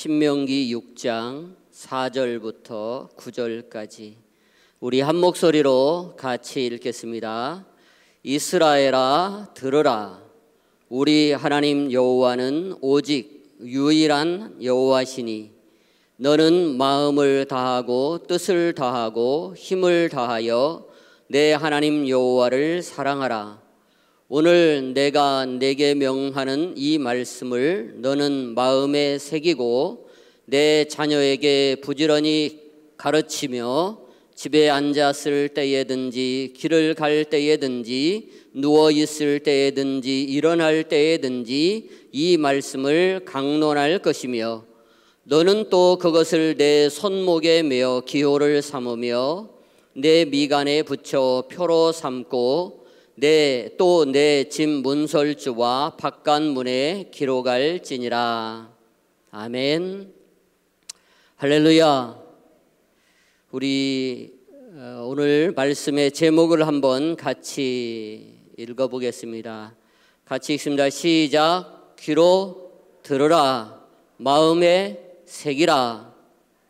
신명기 6장 4절부터 9절까지 우리 한 목소리로 같이 읽겠습니다. 이스라엘아 들으라. 우리 하나님 여호와는 오직 유일한 여호와시니 너는 마음을 다하고 뜻을 다하고 힘을 다하여 내 하나님 여호와를 사랑하라. 오늘 내가 내게 명하는 이 말씀을 너는 마음에 새기고 내 자녀에게 부지런히 가르치며 집에 앉았을 때에든지 길을 갈 때에든지 누워 있을 때에든지 일어날 때에든지 이 말씀을 강론할 것이며 너는 또 그것을 내 손목에 메어 기호를 삼으며 내 미간에 붙여 표로 삼고 내 집 문설주와 바깥문에 기록할지니라. 아멘. 할렐루야. 우리 오늘 말씀의 제목을 한번 같이 읽어보겠습니다. 같이 읽습니다. 시작. 귀로 들으라. 마음에 새기라.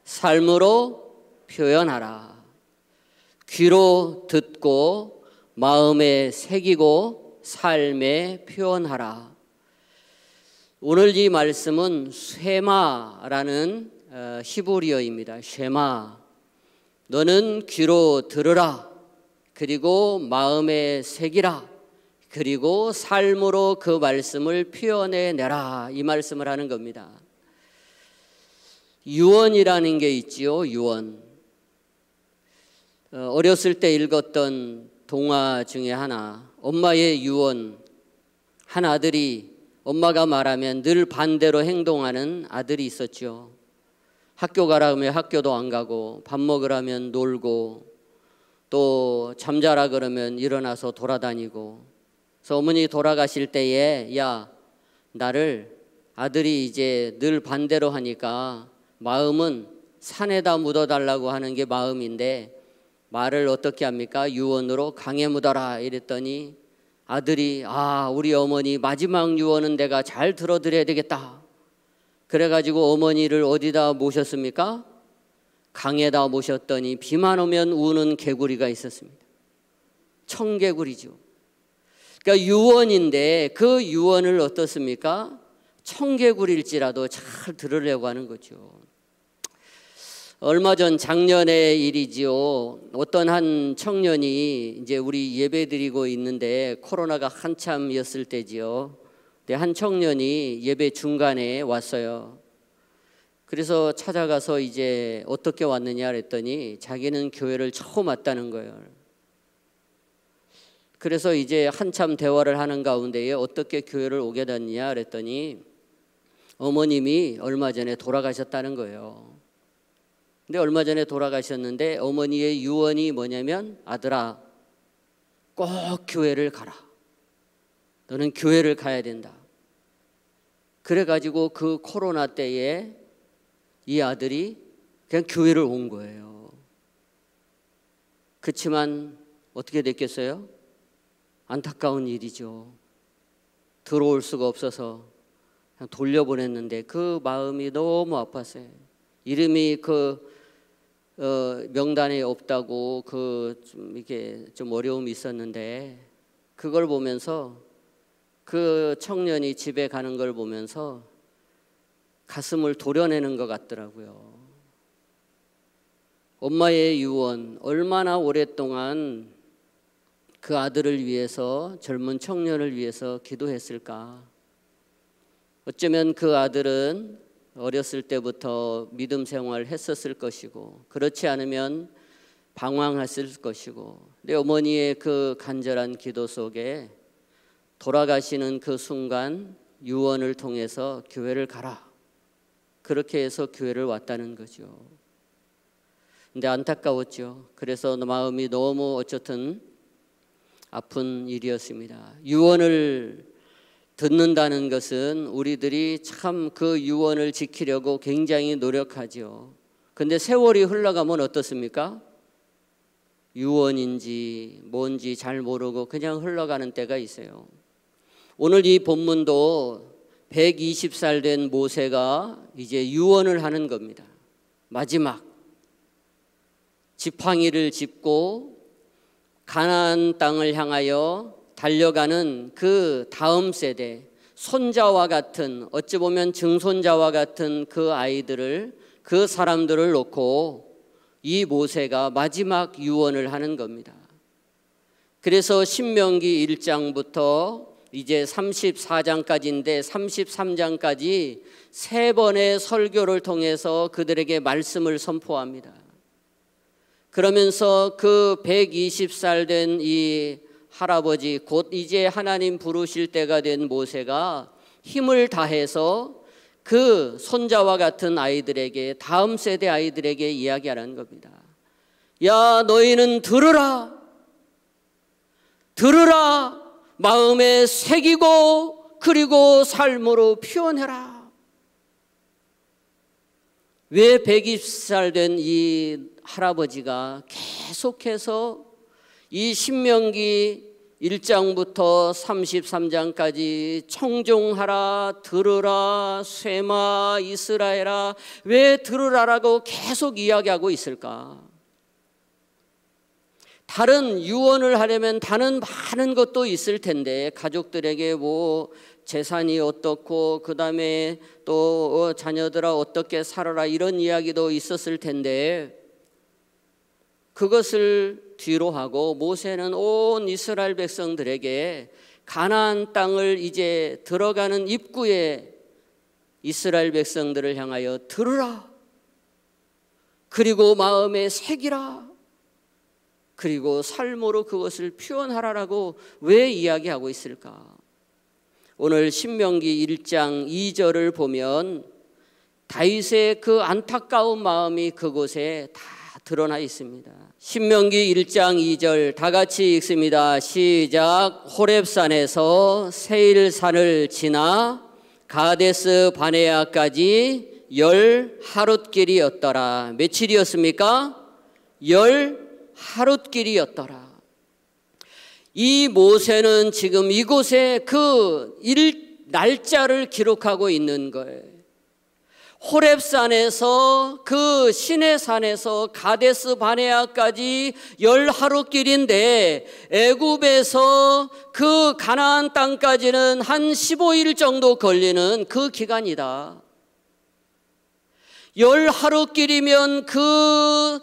삶으로 표현하라. 귀로 듣고 마음에 새기고 삶에 표현하라. 오늘 이 말씀은 쉐마라는 히브리어입니다. 쉐마. 너는 귀로 들으라. 그리고 마음에 새기라. 그리고 삶으로 그 말씀을 표현해내라. 이 말씀을 하는 겁니다. 유언이라는 게 있지요. 유언. 어렸을 때 읽었던 동화 중에 하나, 엄마의 유언. 한 아들이 엄마가 말하면 늘 반대로 행동하는 아들이 있었죠. 학교 가라 하면 학교도 안 가고, 밥 먹으라면 놀고, 또 잠자라 그러면 일어나서 돌아다니고. 그래서 어머니 돌아가실 때에 야, 나를 아들이 이제 늘 반대로 하니까 마음은 산에다 묻어달라고 하는 게 마음인데 말을 어떻게 합니까? 유언으로 강에 묻어라 이랬더니 아들이 우리 어머니 마지막 유언은 내가 잘 들어드려야 되겠다. 그래가지고 어머니를 어디다 모셨습니까? 강에다 모셨더니 비만 오면 우는 개구리가 있었습니다. 청개구리죠. 그러니까 유언인데 그 유언을 어떻습니까? 청개구리일지라도 잘 들으려고 하는 거죠. 얼마 전 작년의 일이지요. 어떤 한 청년이 이제 우리 예배 드리고 있는데 코로나가 한참이었을 때지요. 근데 한 청년이 예배 중간에 왔어요. 그래서 찾아가서 이제 어떻게 왔느냐 그랬더니 자기는 교회를 처음 왔다는 거예요. 그래서 이제 한참 대화를 하는 가운데에 어떻게 교회를 오게 됐냐 그랬더니 어머님이 얼마 전에 돌아가셨다는 거예요. 근데 얼마 전에 돌아가셨는데 어머니의 유언이 뭐냐면 아들아 꼭 교회를 가라. 너는 교회를 가야 된다. 그래가지고 그 코로나 때에 이 아들이 그냥 교회를 온 거예요. 그렇지만 어떻게 됐겠어요? 안타까운 일이죠. 들어올 수가 없어서 그냥 돌려보냈는데 그 마음이 너무 아팠어요. 이름이 명단에 없다고 이렇게 좀 어려움이 있었는데 그걸 보면서 그 청년이 집에 가는 걸 보면서 가슴을 도려내는 것 같더라고요. 엄마의 유언, 얼마나 오랫동안 그 아들을 위해서, 젊은 청년을 위해서 기도했을까. 어쩌면 그 아들은 어렸을 때부터 믿음 생활을 했었을 것이고 그렇지 않으면 방황했을 것이고 내 어머니의 그 간절한 기도 속에 돌아가시는 그 순간 유언을 통해서 교회를 가라. 그렇게 해서 교회를 왔다는 거죠. 근데 안타까웠죠. 그래서 마음이 너무 어쨌든 아픈 일이었습니다. 유언을 듣는다는 것은 우리들이 참 그 유언을 지키려고 굉장히 노력하죠. 근데 세월이 흘러가면 어떻습니까? 유언인지 뭔지 잘 모르고 그냥 흘러가는 때가 있어요. 오늘 이 본문도 120살 된 모세가 이제 유언을 하는 겁니다. 마지막 지팡이를 짚고 가나안 땅을 향하여 달려가는 그 다음 세대, 손자와 같은, 어찌 보면 증손자와 같은 그 아이들을, 그 사람들을 놓고 이 모세가 마지막 유언을 하는 겁니다. 그래서 신명기 1장부터 이제 34장까지인데 33장까지 세 번의 설교를 통해서 그들에게 말씀을 선포합니다. 그러면서 그 120살 된 이 할아버지, 곧 이제 하나님 부르실 때가 된 모세가 힘을 다해서 그 손자와 같은 아이들에게, 다음 세대 아이들에게 이야기하는 겁니다. 야, 너희는 들으라. 들으라. 마음에 새기고 그리고 삶으로 표현해라. 왜 120살 된 이 할아버지가 계속해서 이 신명기 1장부터 33장까지 청종하라, 들으라, 쇠마, 이스라엘아, 왜 들으라라고 계속 이야기하고 있을까? 다른 유언을 하려면 다른 많은 것도 있을 텐데, 가족들에게 뭐 재산이 어떻고 그 다음에 또 자녀들아 어떻게 살아라 이런 이야기도 있었을 텐데, 그것을 뒤로 하고 모세는 온 이스라엘 백성들에게 가나안 땅을 이제 들어가는 입구에 이스라엘 백성들을 향하여 들으라, 그리고 마음에 새기라, 그리고 삶으로 그것을 표현하라라고 왜 이야기하고 있을까? 오늘 신명기 1장 2절을 보면 다윗의 그 안타까운 마음이 그곳에 다 드러나 있습니다. 신명기 1장 2절 다 같이 읽습니다. 시작. 호렙산에서 세일산을 지나 가데스 바네아까지 10하룻길이었더라. 며칠이었습니까? 10하룻길이었더라. 이 모세는 지금 이곳에 그 날짜를 기록하고 있는 거예요. 호렙산에서 그 시내산에서 가데스 바네아까지 10하룻길인데 애굽에서 그 가나안 땅까지는 한 15일 정도 걸리는 그 기간이다. 10하룻길이면 그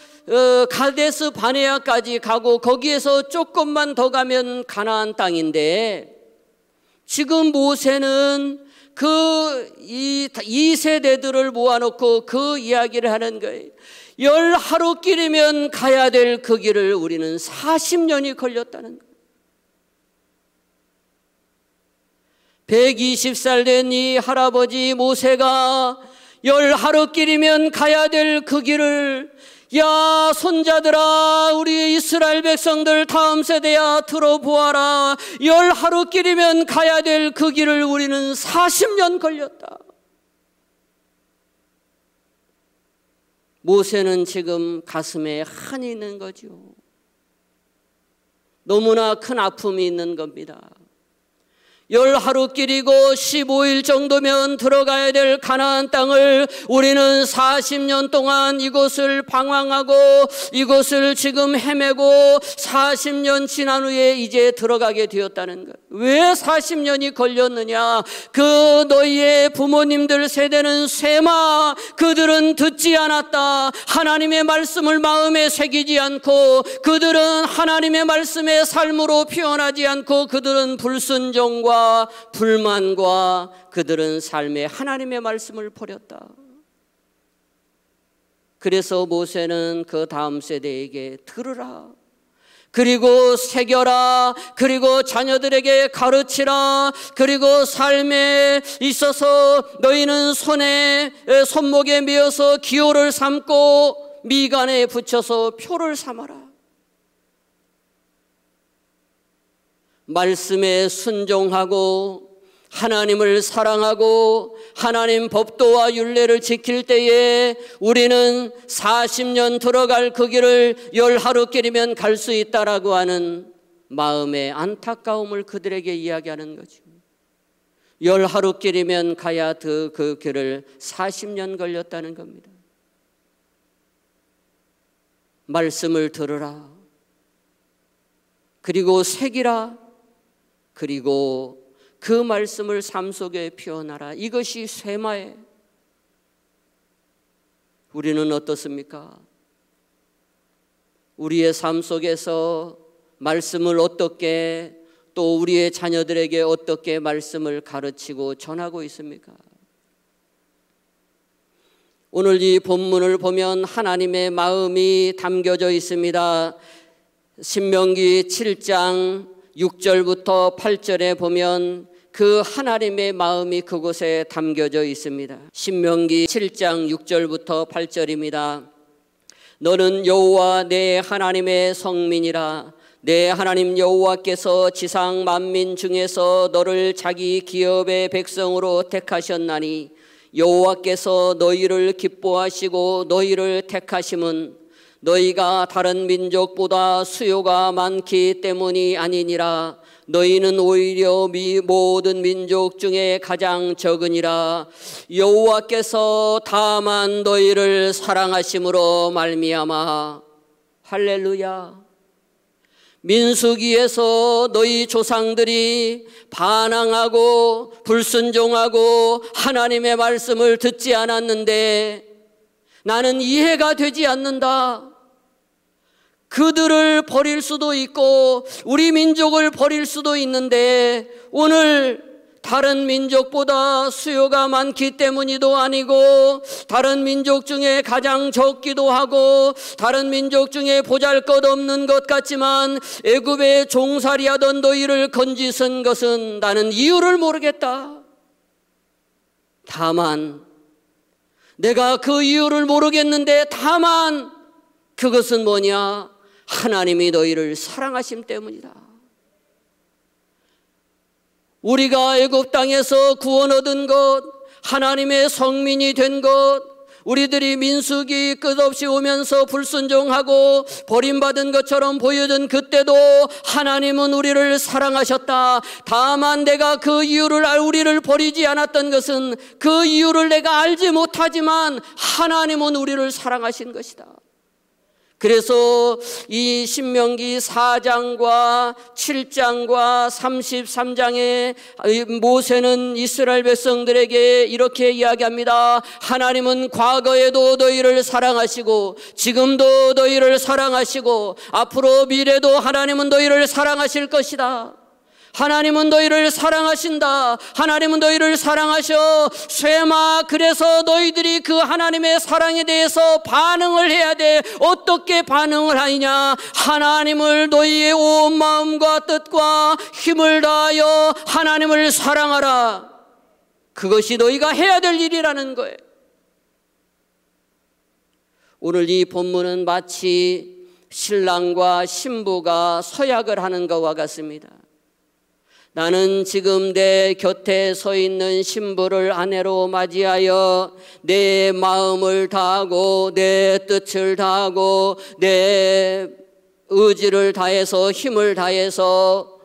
가데스 바네아까지 가고 거기에서 조금만 더 가면 가나안 땅인데, 지금 모세는 이 세대들을 모아놓고 그 이야기를 하는 거예요. 10하룻길이면 가야 될 그 길을 우리는 40년이 걸렸다는 거예요. 120살 된 이 할아버지 모세가 10하룻길이면 가야 될 그 길을, 야 손자들아, 우리 이스라엘 백성들 다음 세대야 들어보아라. 10하룻길이면 가야 될 그 길을 우리는 40년 걸렸다. 모세는 지금 가슴에 한이 있는 거죠. 너무나 큰 아픔이 있는 겁니다. 10하룻길이고 15일 정도면 들어가야 될 가나안 땅을 우리는 40년 동안 이곳을 방황하고 이곳을 지금 헤매고 40년 지난 후에 이제 들어가게 되었다는 것. 왜 40년이 걸렸느냐? 그 너희의 부모님들 세대는 쇠마, 그들은 듣지 않았다. 하나님의 말씀을 마음에 새기지 않고, 그들은 하나님의 말씀의 삶으로 표현하지 않고, 그들은 불순종과 불만과 그들은 삶에 하나님의 말씀을 버렸다. 그래서 모세는 그 다음 세대에게 들으라, 그리고 새겨라, 그리고 자녀들에게 가르치라, 그리고 삶에 있어서 너희는 손목에 메어서 기호를 삼고 미간에 붙여서 표를 삼아라. 말씀에 순종하고 하나님을 사랑하고 하나님 법도와 율례를 지킬 때에 우리는 40년 들어갈 그 길을 10하룻길이면 갈 수 있다라고 하는 마음의 안타까움을 그들에게 이야기하는 거죠. 10하루길이면 가야 그 길을 40년 걸렸다는 겁니다. 말씀을 들으라. 그리고 새기라. 그리고 그 말씀을 삶 속에 피워나라. 이것이 쇠마에. 우리는 어떻습니까? 우리의 삶 속에서 말씀을 어떻게, 또 우리의 자녀들에게 어떻게 말씀을 가르치고 전하고 있습니까? 오늘 이 본문을 보면 하나님의 마음이 담겨져 있습니다. 신명기 7장 6절부터 8절에 보면 그 하나님의 마음이 그곳에 담겨져 있습니다. 신명기 7장 6절부터 8절입니다. 너는 여호와 내 하나님의 성민이라. 내 하나님 여호와께서 지상 만민 중에서 너를 자기 기업의 백성으로 택하셨나니 여호와께서 너희를 기뻐하시고 너희를 택하심은 너희가 다른 민족보다 수요가 많기 때문이 아니니라. 너희는 오히려 모든 민족 중에 가장 적으니라. 여호와께서 다만 너희를 사랑하심으로 말미암아. 할렐루야. 민수기에서 너희 조상들이 반항하고 불순종하고 하나님의 말씀을 듣지 않았는데 나는 이해가 되지 않는다. 그들을 버릴 수도 있고 우리 민족을 버릴 수도 있는데 오늘 다른 민족보다 수요가 많기 때문이도 아니고 다른 민족 중에 가장 적기도 하고 다른 민족 중에 보잘것없는 것 같지만 애굽에 종살이하던 너희를 건지선 것은 나는 이유를 모르겠다. 다만 내가 그 이유를 모르겠는데 다만 그것은 뭐냐? 하나님이 너희를 사랑하심 때문이다. 우리가 애굽 땅에서 구원 얻은 것, 하나님의 성민이 된 것, 우리들이 민수기 끝없이 오면서 불순종하고 버림받은 것처럼 보여준 그때도 하나님은 우리를 사랑하셨다. 다만 내가 그 이유를 우리를 버리지 않았던 것은 그 이유를 내가 알지 못하지만 하나님은 우리를 사랑하신 것이다. 그래서 이 신명기 4장과 7장과 33장에 모세는 이스라엘 백성들에게 이렇게 이야기합니다. 하나님은 과거에도 너희를 사랑하시고 지금도 너희를 사랑하시고 앞으로 미래도 하나님은 너희를 사랑하실 것이다. 하나님은 너희를 사랑하신다. 하나님은 너희를 사랑하셔. 쇠마, 그래서 너희들이 그 하나님의 사랑에 대해서 반응을 해야 돼. 어떻게 반응을 하느냐? 하나님을 너희의 온 마음과 뜻과 힘을 다하여 하나님을 사랑하라. 그것이 너희가 해야 될 일이라는 거예요. 오늘 이 본문은 마치 신랑과 신부가 서약을 하는 것과 같습니다. 나는 지금 내 곁에 서 있는 신부를 아내로 맞이하여 내 마음을 다하고 내 뜻을 다하고 내 의지를 다해서 힘을 다해서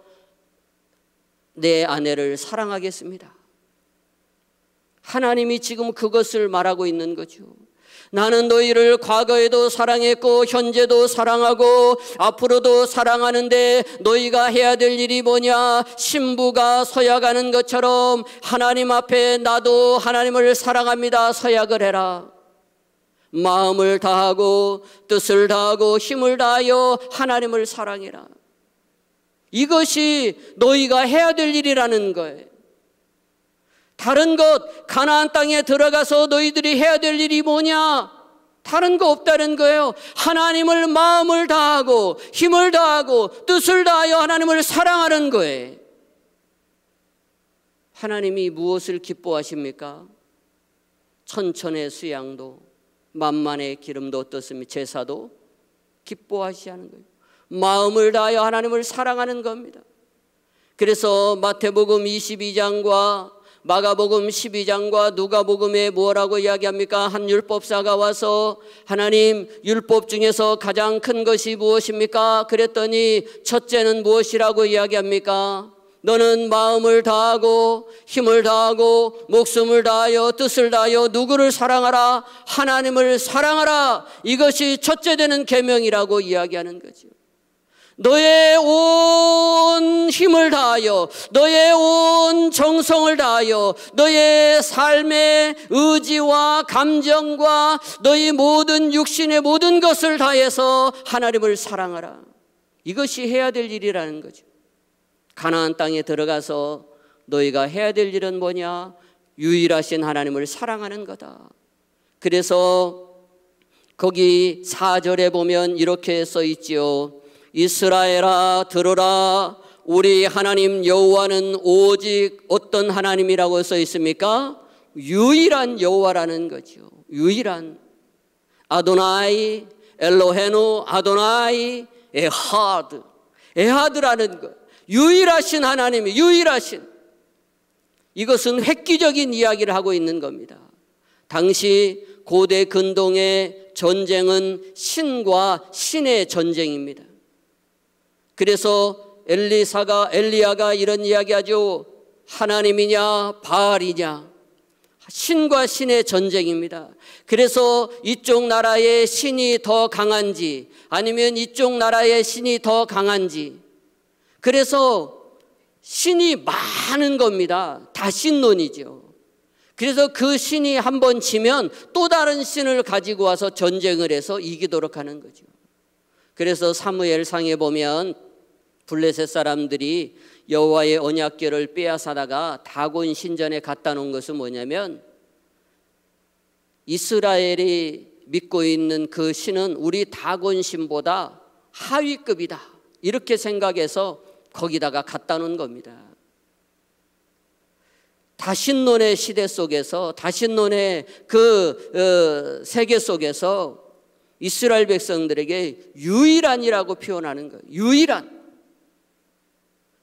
내 아내를 사랑하겠습니다. 하나님이 지금 그것을 말하고 있는 거죠. 나는 너희를 과거에도 사랑했고 현재도 사랑하고 앞으로도 사랑하는데 너희가 해야 될 일이 뭐냐? 신부가 서약하는 것처럼 하나님 앞에 나도 하나님을 사랑합니다. 서약을 해라. 마음을 다하고 뜻을 다하고 힘을 다하여 하나님을 사랑해라. 이것이 너희가 해야 될 일이라는 거예요. 다른 것, 가나안 땅에 들어가서 너희들이 해야 될 일이 뭐냐? 다른 거 없다는 거예요. 하나님을 마음을 다하고 힘을 다하고 뜻을 다하여 하나님을 사랑하는 거예요. 하나님이 무엇을 기뻐하십니까? 천천의 수양도 만만의 기름도 어떻습니까? 제사도 기뻐하시지 않는 거예요. 마음을 다하여 하나님을 사랑하는 겁니다. 그래서 마태복음 22장과 마가복음 12장과 누가복음에 뭐라고 이야기합니까? 한 율법사가 와서 하나님, 율법 중에서 가장 큰 것이 무엇입니까? 그랬더니 첫째는 무엇이라고 이야기합니까? 너는 마음을 다하고 힘을 다하고 목숨을 다하여 뜻을 다하여 누구를 사랑하라? 하나님을 사랑하라. 이것이 첫째 되는 계명이라고 이야기하는 거죠. 너의 온 힘을 다하여 너의 온 정성을 다하여 너의 삶의 의지와 감정과 너의 모든 육신의 모든 것을 다해서 하나님을 사랑하라. 이것이 해야 될 일이라는 거죠. 가나안 땅에 들어가서 너희가 해야 될 일은 뭐냐? 유일하신 하나님을 사랑하는 거다. 그래서 거기 4절에 보면 이렇게 써 있지요. 이스라엘아 들으라. 우리 하나님 여호와는 오직 어떤 하나님이라고 써 있습니까? 유일한 여호와라는 거죠. 유일한 아도나이 엘로헤누 아도나이 에하드. 에하드라는 것. 유일하신 하나님이 유일하신. 이것은 획기적인 이야기를 하고 있는 겁니다. 당시 고대 근동의 전쟁은 신과 신의 전쟁입니다. 그래서 엘리야가 이런 이야기하죠. 하나님이냐 바알이냐. 신과 신의 전쟁입니다. 그래서 이쪽 나라의 신이 더 강한지 아니면 이쪽 나라의 신이 더 강한지. 그래서 신이 많은 겁니다. 다 신론이죠. 그래서 그 신이 한번 지면 또 다른 신을 가지고 와서 전쟁을 해서 이기도록 하는 거죠. 그래서 사무엘상에 보면 블레셋 사람들이 여호와의 언약궤를 빼앗아다가 다곤 신전에 갖다 놓은 것은 뭐냐면 이스라엘이 믿고 있는 그 신은 우리 다곤 신보다 하위급이다. 이렇게 생각해서 거기다가 갖다 놓은 겁니다. 다신론의 시대 속에서 다신론의 그 세계 속에서 이스라엘 백성들에게 유일한이라고 표현하는 거예요. 유일한.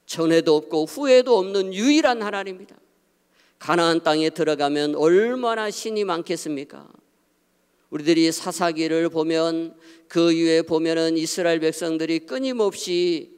전에도 없고 후에도 없는 유일한 하나님이다. 가나안 땅에 들어가면 얼마나 신이 많겠습니까? 우리들이 사사기를 보면 그 이후에 보면은 이스라엘 백성들이 끊임없이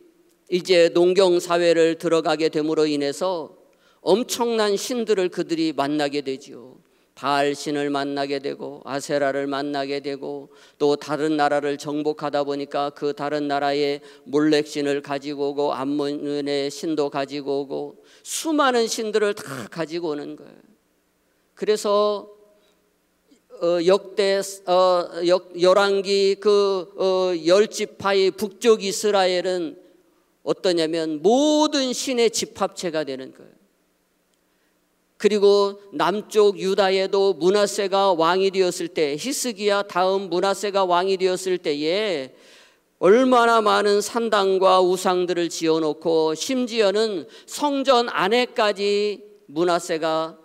이제 농경 사회를 들어가게 됨으로 인해서 엄청난 신들을 그들이 만나게 되지요. 바알 신을 만나게 되고 아세라를 만나게 되고 또 다른 나라를 정복하다 보니까 그 다른 나라의 몰렉 신을 가지고 오고 암몬의 신도 가지고 오고 수많은 신들을 다 가지고 오는 거예요. 그래서 열왕기 그 10지파의 북쪽 이스라엘은 어떠냐면 모든 신의 집합체가 되는 거예요. 그리고 남쪽 유다에도 므낫세가 왕이 되었을 때 히스기야 다음 므낫세가 왕이 되었을 때에 얼마나 많은 산당과 우상들을 지어놓고 심지어는 성전 안에까지 므낫세가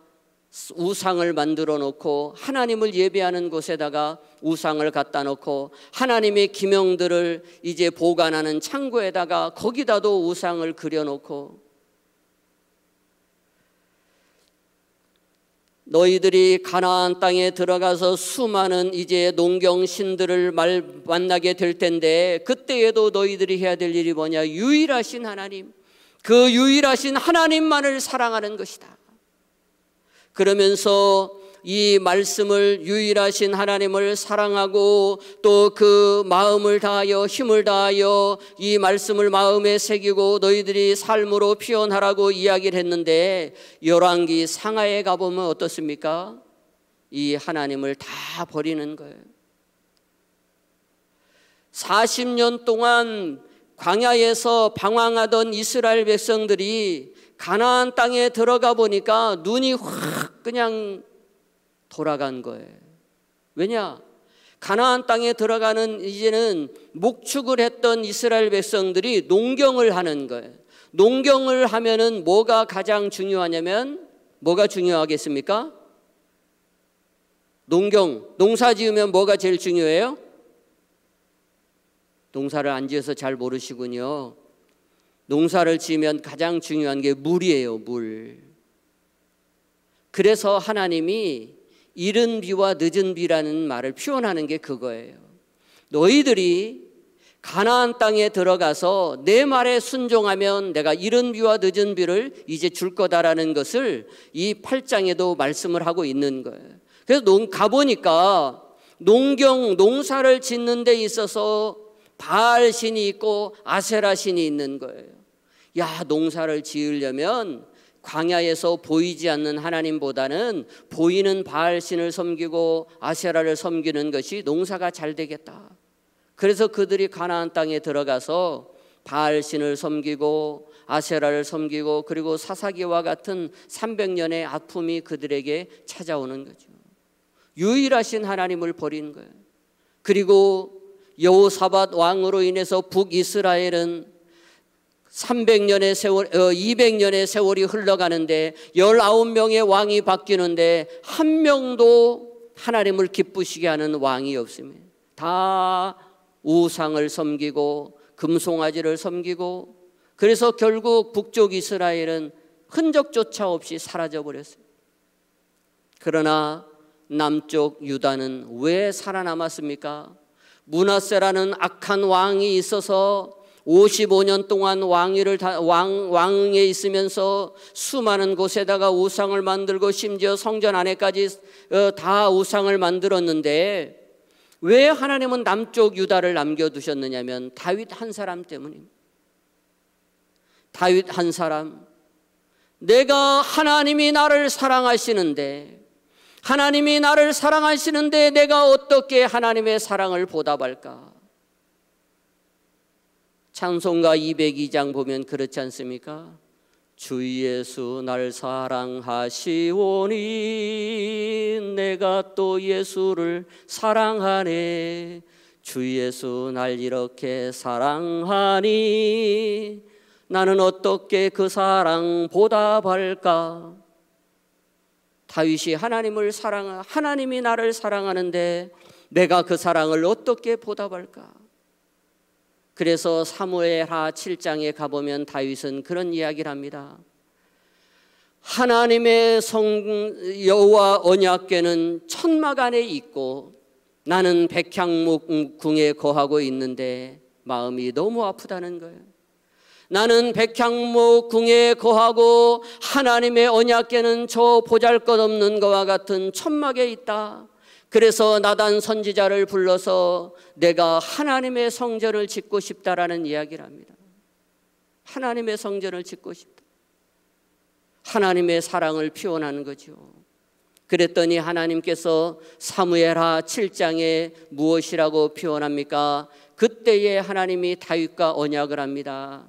우상을 만들어 놓고 하나님을 예배하는 곳에다가 우상을 갖다 놓고 하나님의 기명들을 이제 보관하는 창고에다가 거기다도 우상을 그려놓고 너희들이 가나안 땅에 들어가서 수많은 이제 농경 신들을 만나게 될 텐데 그때에도 너희들이 해야 될 일이 뭐냐? 유일하신 하나님, 그 유일하신 하나님만을 사랑하는 것이다. 그러면서 이 말씀을 유일하신 하나님을 사랑하고 또 그 마음을 다하여 힘을 다하여 이 말씀을 마음에 새기고 너희들이 삶으로 표현하라고 이야기를 했는데 열왕기 상하에 가보면 어떻습니까? 이 하나님을 다 버리는 거예요. 40년 동안 광야에서 방황하던 이스라엘 백성들이 가나안 땅에 들어가 보니까 눈이 확 그냥 돌아간 거예요. 왜냐? 가나안 땅에 들어가는 이제는 목축을 했던 이스라엘 백성들이 농경을 하는 거예요. 농경을 하면은 뭐가 가장 중요하냐면 뭐가 중요하겠습니까? 농사 지으면 뭐가 제일 중요해요? 농사를 안 지어서 잘 모르시군요. 농사를 지으면 가장 중요한 게 물이에요, 물. 그래서 하나님이 이른 비와 늦은 비라는 말을 표현하는 게 그거예요. 너희들이 가나안 땅에 들어가서 내 말에 순종하면 내가 이른 비와 늦은 비를 이제 줄 거다라는 것을 이 8장에도 말씀을 하고 있는 거예요. 그래서 가보니까 농사를 짓는 데 있어서 바알 신이 있고 아세라 신이 있는 거예요. 야, 농사를 지으려면 광야에서 보이지 않는 하나님보다는 보이는 바알 신을 섬기고 아세라를 섬기는 것이 농사가 잘 되겠다. 그래서 그들이 가나안 땅에 들어가서 바알 신을 섬기고 아세라를 섬기고, 그리고 사사기와 같은 300년의 아픔이 그들에게 찾아오는 거죠. 유일하신 하나님을 버린 거예요. 그리고 여호사밧 왕으로 인해서 북이스라엘은 200년의 세월이 흘러가는데 19명의 왕이 바뀌는데 한 명도 하나님을 기쁘시게 하는 왕이 없습니다. 다 우상을 섬기고 금송아지를 섬기고, 그래서 결국 북쪽 이스라엘은 흔적조차 없이 사라져 버렸어요. 그러나 남쪽 유다는 왜 살아남았습니까? 므낫세라는 악한 왕이 있어서 55년 동안 왕에 있으면서 수많은 곳에다가 우상을 만들고 심지어 성전 안에까지 다 우상을 만들었는데, 왜 하나님은 남쪽 유다를 남겨두셨느냐면 다윗 한 사람 때문입니다. 다윗 한 사람. 내가 하나님이 나를 사랑하시는데 내가 어떻게 하나님의 사랑을 보답할까? 찬송가 202장 보면 그렇지 않습니까? 주 예수 날 사랑하시오니 내가 또 예수를 사랑하네. 주 예수 날 이렇게 사랑하니 나는 어떻게 그 사랑 보답할까? 다윗이 하나님이 나를 사랑하는데 내가 그 사랑을 어떻게 보답할까? 그래서 사무엘하 7장에 가보면 다윗은 그런 이야기를 합니다. 하나님의 여호와 언약궤는 천막 안에 있고 나는 백향목궁에 거하고 있는데 마음이 너무 아프다는 거예요. 나는 백향목궁에 거하고 하나님의 언약궤는 저 보잘것없는 것과 같은 천막에 있다. 그래서 나단 선지자를 불러서 내가 하나님의 성전을 짓고 싶다라는 이야기를 합니다. 하나님의 성전을 짓고 싶다. 하나님의 사랑을 표현하는 거죠. 그랬더니 하나님께서 사무엘하 7장에 무엇이라고 표현합니까? 그때에 하나님이 다윗과 언약을 합니다.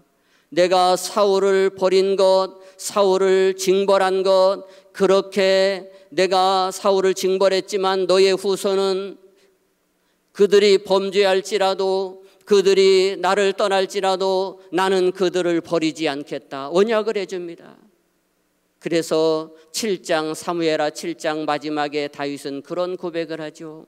내가 사울을 버린 것, 사울을 징벌한 것, 그렇게 내가 사울을 징벌했지만 너의 후손은 그들이 범죄할지라도, 그들이 나를 떠날지라도 나는 그들을 버리지 않겠다. 언약을 해줍니다. 그래서 7장 사무엘하 7장 마지막에 다윗은 그런 고백을 하죠.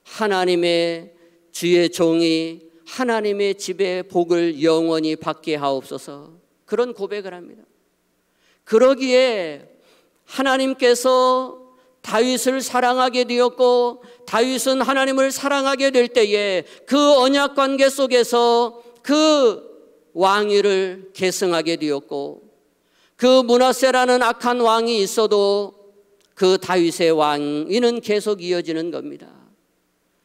하나님의 주의 종이 하나님의 집의 복을 영원히 받게 하옵소서. 그런 고백을 합니다. 그러기에 하나님께서 다윗을 사랑하게 되었고, 다윗은 하나님을 사랑하게 될 때에 그 언약 관계 속에서 그 왕위를 계승하게 되었고, 그 므낫세라는 악한 왕이 있어도 그 다윗의 왕위는 계속 이어지는 겁니다.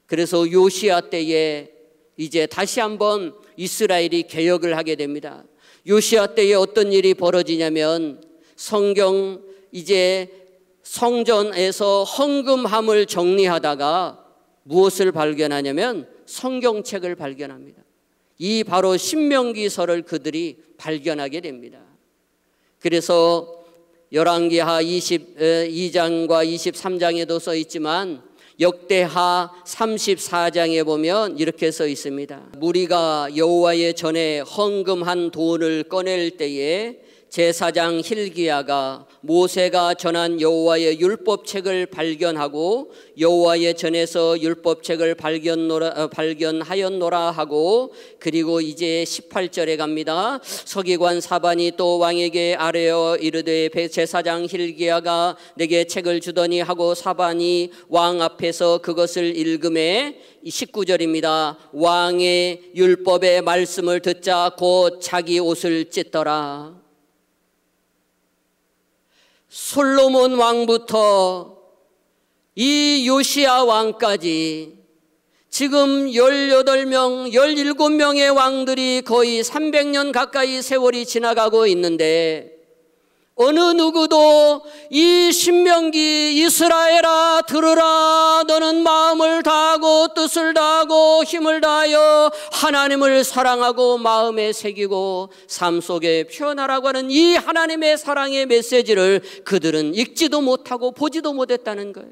그래서 요시야 때에 이제 다시 한번 이스라엘이 개혁을 하게 됩니다. 요시야 때에 어떤 일이 벌어지냐면 이제 성전에서 헌금함을 정리하다가 무엇을 발견하냐면 성경책을 발견합니다. 이 바로 신명기서를 그들이 발견하게 됩니다. 그래서 열왕기하 22장과 23장에도 써 있지만 역대하 34장에 보면 이렇게 써 있습니다. 무리가 여호와의 전에 헌금한 돈을 꺼낼 때에 제사장 hil기야가 모세가 전한 여호와의 율법책을 발견하고 여호와의 전에서 율법책을 발견하였노라 하고, 그리고 이제 18절에 갑니다. 서기관 사반이 또 왕에게 아뢰어 이르되 제사장 hil기야가 내게 책을 주더니 하고, 사반이 왕 앞에서 그것을 읽음에 19절입니다. 왕의 율법의 말씀을 듣자 곧 자기 옷을 찢더라. 솔로몬 왕부터 이 요시야 왕까지 지금 18명, 17명의 왕들이 거의 300년 가까이 세월이 지나가고 있는데, 어느 누구도 이 신명기 이스라엘아 들으라, 너는 마음을 다하고 뜻을 다하고 힘을 다하여 하나님을 사랑하고 마음에 새기고 삶 속에 표현하라고 하는 이 하나님의 사랑의 메시지를 그들은 읽지도 못하고 보지도 못했다는 거예요.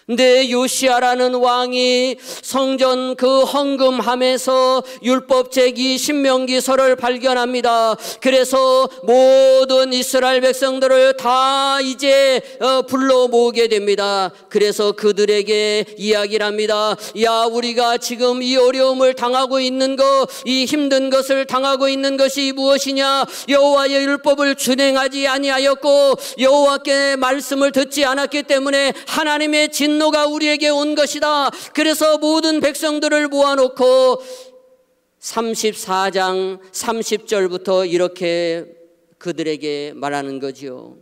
근데 요시야라는 왕이 성전 그 헌금함에서 율법책 이 신명기서를 발견합니다. 그래서 모든 이스라엘 백성들을 다 이제 불러 모으게 됩니다. 그래서 그들에게 이야기를 합니다. 야, 우리가 지금 이 어려움을 당하고 있는 것, 이 힘든 것을 당하고 있는 것이 무엇이냐? 여호와의 율법을 준행하지 아니하였고 여호와께 말씀을 듣지 않았기 때문에 하나님의 진노가 우리에게 온 것이다. 그래서 모든 백성들을 모아놓고 34장 30절부터 이렇게 그들에게 말하는 거지요.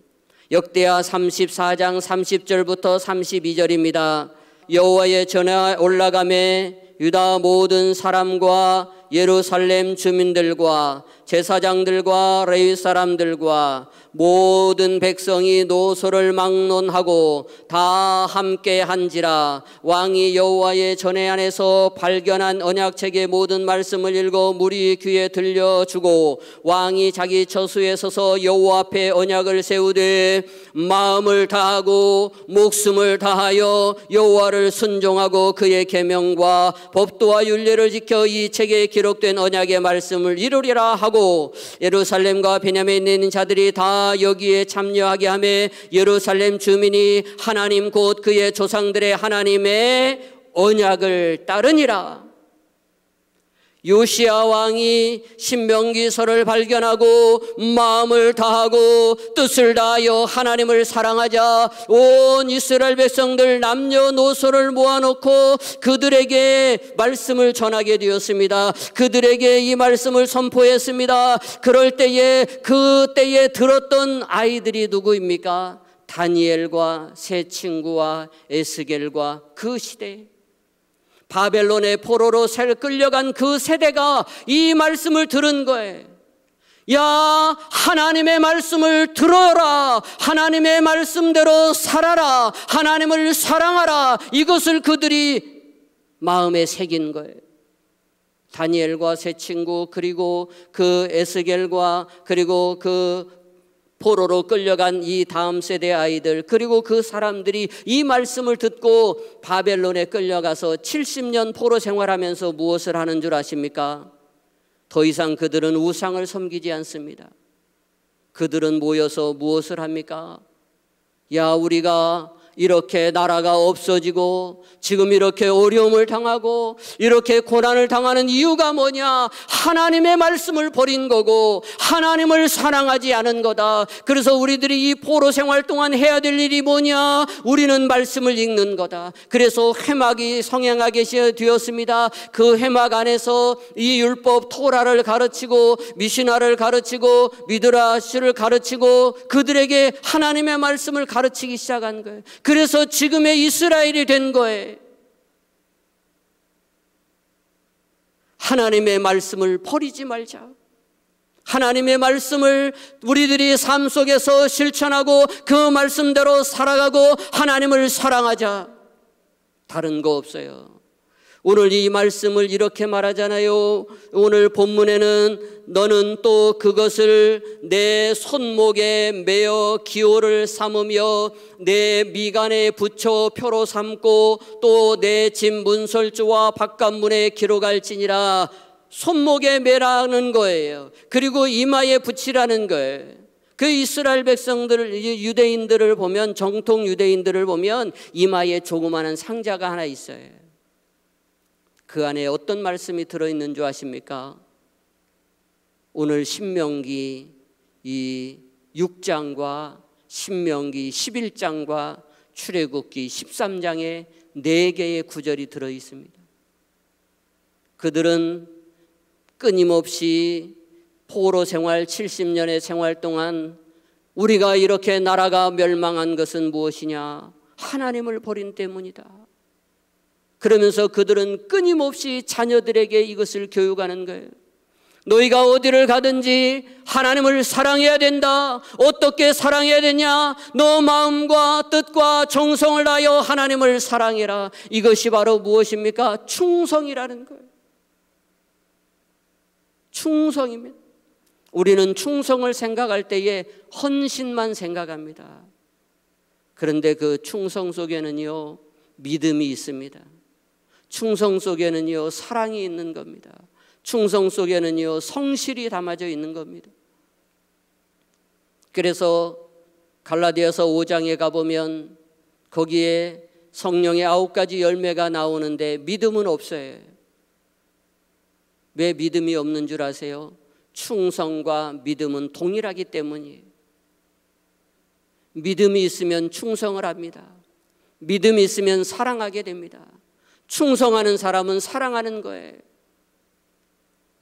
역대하 34장 30절부터 32절입니다. 여호와의 전에 올라가매 유다 모든 사람과 예루살렘 주민들과 제사장들과 레위 사람들과 모든 백성이 노소를 막론하고 다 함께 한지라. 왕이 여호와의 전에 안에서 발견한 언약책의 모든 말씀을 읽어 무리 귀에 들려주고, 왕이 자기 처소에 서서 여호와 앞에 언약을 세우되 마음을 다하고 목숨을 다하여 여호와를 순종하고 그의 계명과 법도와 율례를 지켜 이 책에 기록된 언약의 말씀을 이루리라 하고, 예루살렘과 베냐민에 있는 자들이 다 여기에 참여하게 하며 예루살렘 주민이 하나님 곧 그의 조상들의 하나님의 언약을 따르니라. 요시야 왕이 신명기서를 발견하고 마음을 다하고 뜻을 다하여 하나님을 사랑하자 온 이스라엘 백성들 남녀노소를 모아놓고 그들에게 말씀을 전하게 되었습니다. 그들에게 이 말씀을 선포했습니다. 그럴 때에 그때에 들었던 아이들이 누구입니까? 다니엘과 세 친구와 에스겔과 그 시대, 바벨론의 포로로 끌려간 그 세대가 이 말씀을 들은 거예요. 야, 하나님의 말씀을 들어라. 하나님의 말씀대로 살아라. 하나님을 사랑하라. 이것을 그들이 마음에 새긴 거예요. 다니엘과 세 친구, 그리고 그 에스겔과 그리고 그 포로로 끌려간 이 다음 세대 아이들, 그리고 그 사람들이 이 말씀을 듣고 바벨론에 끌려가서 70년 포로 생활하면서 무엇을 하는 줄 아십니까? 더 이상 그들은 우상을 섬기지 않습니다. 그들은 모여서 무엇을 합니까? 야, 우리가 이렇게 나라가 없어지고 지금 이렇게 어려움을 당하고 이렇게 고난을 당하는 이유가 뭐냐? 하나님의 말씀을 버린 거고 하나님을 사랑하지 않은 거다. 그래서 우리들이 이 포로 생활 동안 해야 될 일이 뭐냐? 우리는 말씀을 읽는 거다. 그래서 회막이 성행하게 되었습니다. 그 회막 안에서 이 율법 토라를 가르치고 미시나를 가르치고 미드라시를 가르치고 그들에게 하나님의 말씀을 가르치기 시작한 거예요. 그래서 지금의 이스라엘이 된 거예요. 하나님의 말씀을 버리지 말자. 하나님의 말씀을 우리들이 삶 속에서 실천하고 그 말씀대로 살아가고 하나님을 사랑하자. 다른 거 없어요. 오늘 이 말씀을 이렇게 말하잖아요. 오늘 본문에는 너는 또 그것을 내 손목에 매어 기호를 삼으며 내 미간에 붙여 표로 삼고 또 내 집 문설주와 바깥문에 기록할지니라. 손목에 매라는 거예요. 그리고 이마에 붙이라는 거예요. 그 이스라엘 백성들, 유대인들을 보면, 정통 유대인들을 보면 이마에 조그마한 상자가 하나 있어요. 그 안에 어떤 말씀이 들어있는 줄 아십니까? 오늘 신명기 이 6장과 신명기 11장과 출애굽기 13장에 4개의 구절이 들어있습니다. 그들은 끊임없이 포로 생활 70년의 생활 동안 우리가 이렇게 나라가 멸망한 것은 무엇이냐? 하나님을 버린 때문이다. 그러면서 그들은 끊임없이 자녀들에게 이것을 교육하는 거예요. 너희가 어디를 가든지 하나님을 사랑해야 된다. 어떻게 사랑해야 되냐? 너 마음과 뜻과 정성을 다하여 하나님을 사랑해라. 이것이 바로 무엇입니까? 충성이라는 거예요. 충성입니다. 우리는 충성을 생각할 때에 헌신만 생각합니다. 그런데 그 충성 속에는요, 믿음이 있습니다. 충성 속에는요, 사랑이 있는 겁니다. 충성 속에는요, 성실이 담아져 있는 겁니다. 그래서 갈라디아서 5장에 가보면 거기에 성령의 9가지 열매가 나오는데 믿음은 없어요. 왜 믿음이 없는 줄 아세요? 충성과 믿음은 동일하기 때문이에요. 믿음이 있으면 충성을 합니다. 믿음이 있으면 사랑하게 됩니다. 충성하는 사람은 사랑하는 거예요.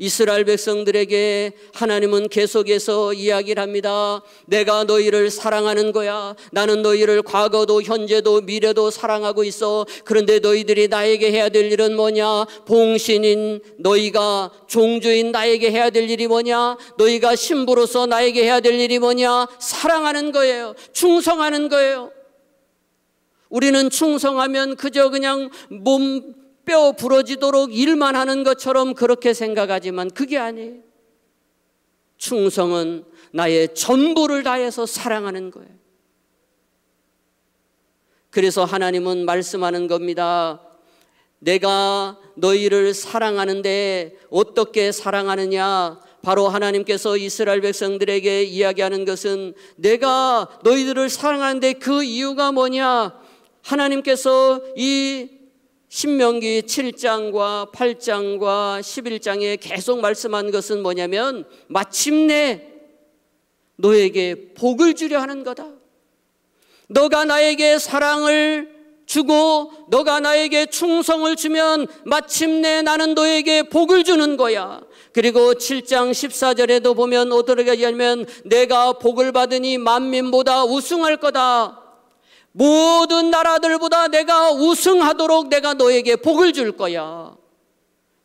이스라엘 백성들에게 하나님은 계속해서 이야기를 합니다. 내가 너희를 사랑하는 거야. 나는 너희를 과거도 현재도 미래도 사랑하고 있어. 그런데 너희들이 나에게 해야 될 일은 뭐냐? 봉신인 너희가 종주인 나에게 해야 될 일이 뭐냐? 너희가 신부로서 나에게 해야 될 일이 뭐냐? 사랑하는 거예요. 충성하는 거예요. 우리는 충성하면 그저 그냥 뼈 부러지도록 일만 하는 것처럼 그렇게 생각하지만 그게 아니에요. 충성은 나의 전부를 다해서 사랑하는 거예요. 그래서 하나님은 말씀하는 겁니다. 내가 너희를 사랑하는데 어떻게 사랑하느냐? 바로 하나님께서 이스라엘 백성들에게 이야기하는 것은 내가 너희들을 사랑하는데 그 이유가 뭐냐? 하나님께서 이 신명기 7장과 8장과 11장에 계속 말씀한 것은 뭐냐면 마침내 너에게 복을 주려 하는 거다. 너가 나에게 사랑을 주고 너가 나에게 충성을 주면 마침내 나는 너에게 복을 주는 거야. 그리고 7장 14절에도 보면 어떻게 하냐면 내가 복을 받으니 만민보다 우승할 거다. 모든 나라들보다 내가 우승하도록 내가 너에게 복을 줄 거야.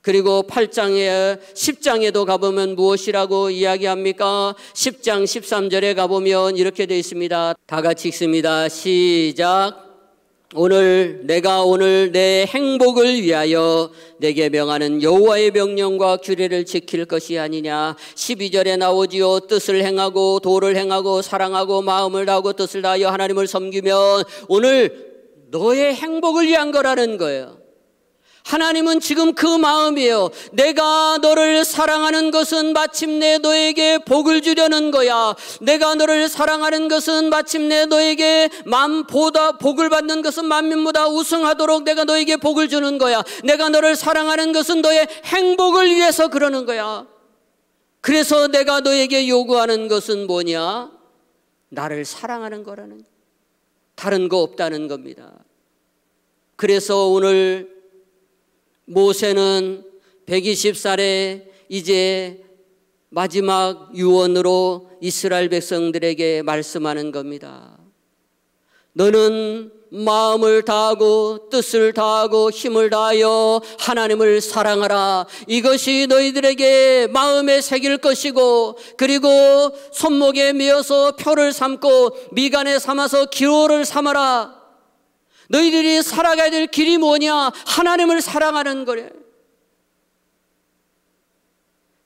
그리고 8장에 10장에도 가보면 무엇이라고 이야기합니까? 10장 13절에 가보면 이렇게 되어 있습니다. 다 같이 읽습니다. 시작. 내가 오늘 내 행복을 위하여 내게 명하는 여호와의 명령과 규례를 지킬 것이 아니냐. 12절에 나오지요. 뜻을 행하고 도를 행하고 사랑하고 마음을 다하고 뜻을 다하여 하나님을 섬기면 오늘 너의 행복을 위한 거라는 거예요. 하나님은 지금 그 마음이에요. 내가 너를 사랑하는 것은 마침내 너에게 복을 주려는 거야. 내가 너를 사랑하는 것은 마침내 너에게 만보다 복을 받는 것은 만민보다 우승하도록 내가 너에게 복을 주는 거야. 내가 너를 사랑하는 것은 너의 행복을 위해서 그러는 거야. 그래서 내가 너에게 요구하는 것은 뭐냐? 나를 사랑하는 거라는 거야. 다른 거 없다는 겁니다. 그래서 오늘 모세는 120살에 이제 마지막 유언으로 이스라엘 백성들에게 말씀하는 겁니다. 너는 마음을 다하고 뜻을 다하고 힘을 다하여 하나님을 사랑하라. 이것이 너희들에게 마음에 새길 것이고 그리고 손목에 메어서 표를 삼고 미간에 삼아서 기호를 삼아라. 너희들이 살아가야 될 길이 뭐냐? 하나님을 사랑하는 거래.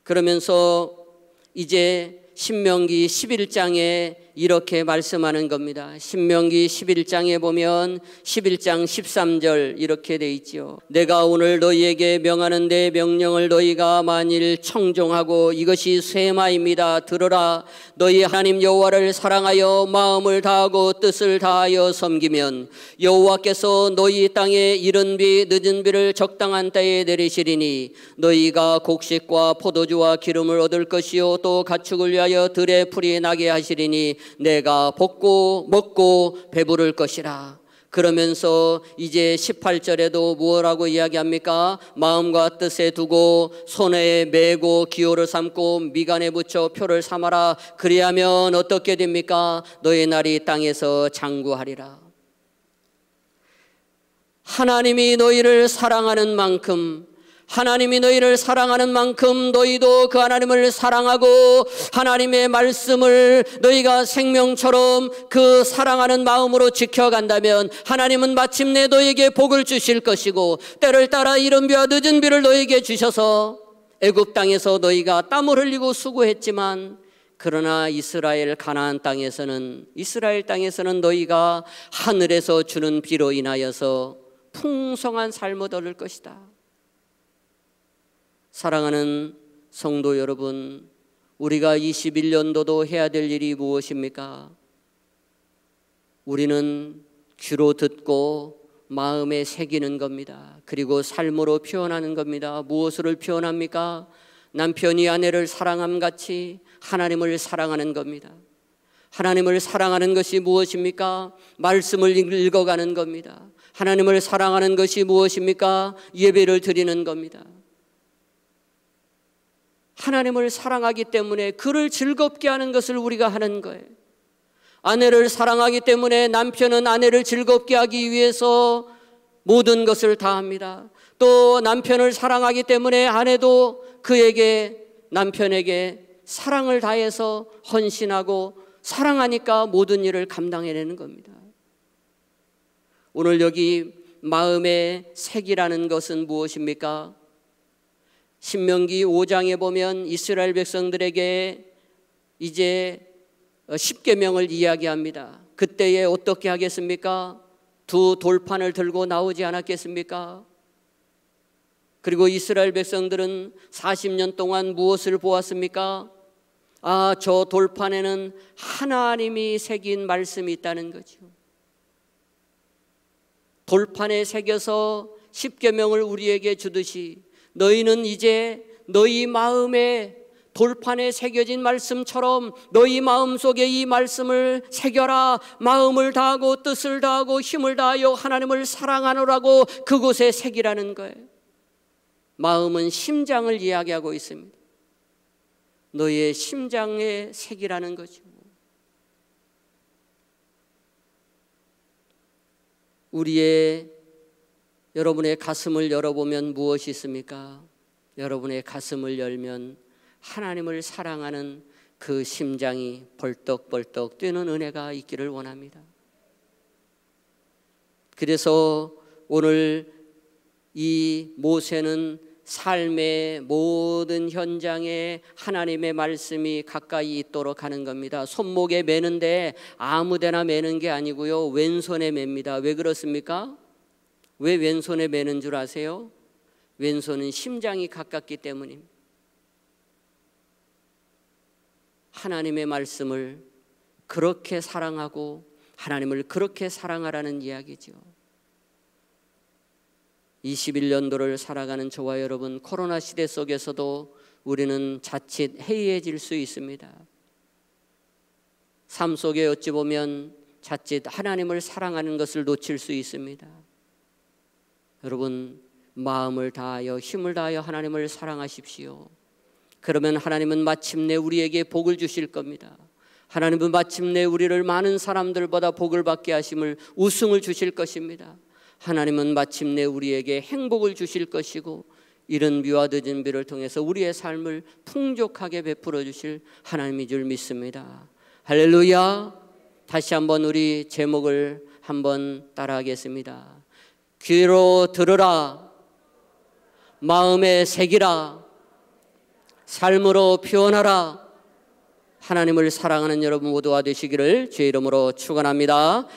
그러면서 이제 신명기 11장에 이렇게 말씀하는 겁니다. 신명기 11장에 보면 11장 13절 이렇게 돼 있죠. 내가 오늘 너희에게 명하는 내 명령을 너희가 만일 청종하고, 이것이 쇠마입니다. 들으라. 너희 하나님 여호와를 사랑하여 마음을 다하고 뜻을 다하여 섬기면 여호와께서 너희 땅에 이른 비 늦은 비를 적당한 때에 내리시리니 너희가 곡식과 포도주와 기름을 얻을 것이요 또 가축을 위하여 들에 풀이 나게 하시리니 내가 볶고 먹고 배부를 것이라. 그러면서 이제 18절에도 무엇라고 이야기합니까? 마음과 뜻에 두고 손에 메고 기호를 삼고 미간에 붙여 표를 삼아라. 그리하면 어떻게 됩니까? 너의 날이 땅에서 장구하리라. 하나님이 너희를 사랑하는 만큼, 하나님이 너희를 사랑하는 만큼 너희도 그 하나님을 사랑하고 하나님의 말씀을 너희가 생명처럼 그 사랑하는 마음으로 지켜간다면 하나님은 마침내 너희에게 복을 주실 것이고, 때를 따라 이른 비와 늦은 비를 너희에게 주셔서 애굽 땅에서 너희가 땀을 흘리고 수고했지만, 그러나 이스라엘 가나안 땅에서는, 이스라엘 땅에서는 너희가 하늘에서 주는 비로 인하여서 풍성한 삶을 얻을 것이다. 사랑하는 성도 여러분, 우리가 21년도도 해야 될 일이 무엇입니까? 우리는 귀로 듣고 마음에 새기는 겁니다. 그리고 삶으로 표현하는 겁니다. 무엇을 표현합니까? 남편이 아내를 사랑함 같이 하나님을 사랑하는 겁니다. 하나님을 사랑하는 것이 무엇입니까? 말씀을 읽어가는 겁니다. 하나님을 사랑하는 것이 무엇입니까? 예배를 드리는 겁니다. 하나님을 사랑하기 때문에 그를 즐겁게 하는 것을 우리가 하는 거예요. 아내를 사랑하기 때문에 남편은 아내를 즐겁게 하기 위해서 모든 것을 다 합니다. 또 남편을 사랑하기 때문에 아내도 그에게, 남편에게 사랑을 다해서 헌신하고, 사랑하니까 모든 일을 감당해내는 겁니다. 오늘 여기 마음의 색이라는 것은 무엇입니까? 신명기 5장에 보면 이스라엘 백성들에게 이제 10계명을 이야기합니다. 그때에 어떻게 하겠습니까? 두 돌판을 들고 나오지 않았겠습니까? 그리고 이스라엘 백성들은 40년 동안 무엇을 보았습니까? 저 돌판에는 하나님이 새긴 말씀이 있다는 거죠. 돌판에 새겨서 10계명을 우리에게 주듯이 너희는 이제 너희 마음에 돌판에 새겨진 말씀처럼 너희 마음속에 이 말씀을 새겨라. 마음을 다하고 뜻을 다하고 힘을 다하여 하나님을 사랑하노라고 그곳에 새기라는 거예요. 마음은 심장을 이야기하고 있습니다. 너희의 심장에 새기라는 거죠. 여러분의 가슴을 열어보면 무엇이 있습니까? 여러분의 가슴을 열면 하나님을 사랑하는 그 심장이 벌떡벌떡 뛰는 은혜가 있기를 원합니다. 그래서 오늘 이 모세는 삶의 모든 현장에 하나님의 말씀이 가까이 있도록 하는 겁니다. 손목에 매는데 아무데나 매는 게 아니고요, 왼손에 맵니다. 왜 그렇습니까? 왜 왼손에 매는 줄 아세요? 왼손은 심장이 가깝기 때문입니다. 하나님의 말씀을 그렇게 사랑하고 하나님을 그렇게 사랑하라는 이야기죠. 21년도를 살아가는 저와 여러분, 코로나 시대 속에서도 우리는 자칫 해이해질 수 있습니다. 삶 속에 어찌 보면 자칫 하나님을 사랑하는 것을 놓칠 수 있습니다. 여러분, 마음을 다하여 힘을 다하여 하나님을 사랑하십시오. 그러면 하나님은 마침내 우리에게 복을 주실 겁니다. 하나님은 마침내 우리를 많은 사람들보다 복을 받게 하심을, 우승을 주실 것입니다. 하나님은 마침내 우리에게 행복을 주실 것이고, 이른 비와 늦은 비를 통해서 우리의 삶을 풍족하게 베풀어 주실 하나님인 줄 믿습니다. 할렐루야. 다시 한번 우리 제목을 한번 따라하겠습니다. 귀로 들으라, 마음에 새기라, 삶으로 표현하라. 하나님을 사랑하는 여러분 모두가 되시기를 주의 이름으로 축원합니다.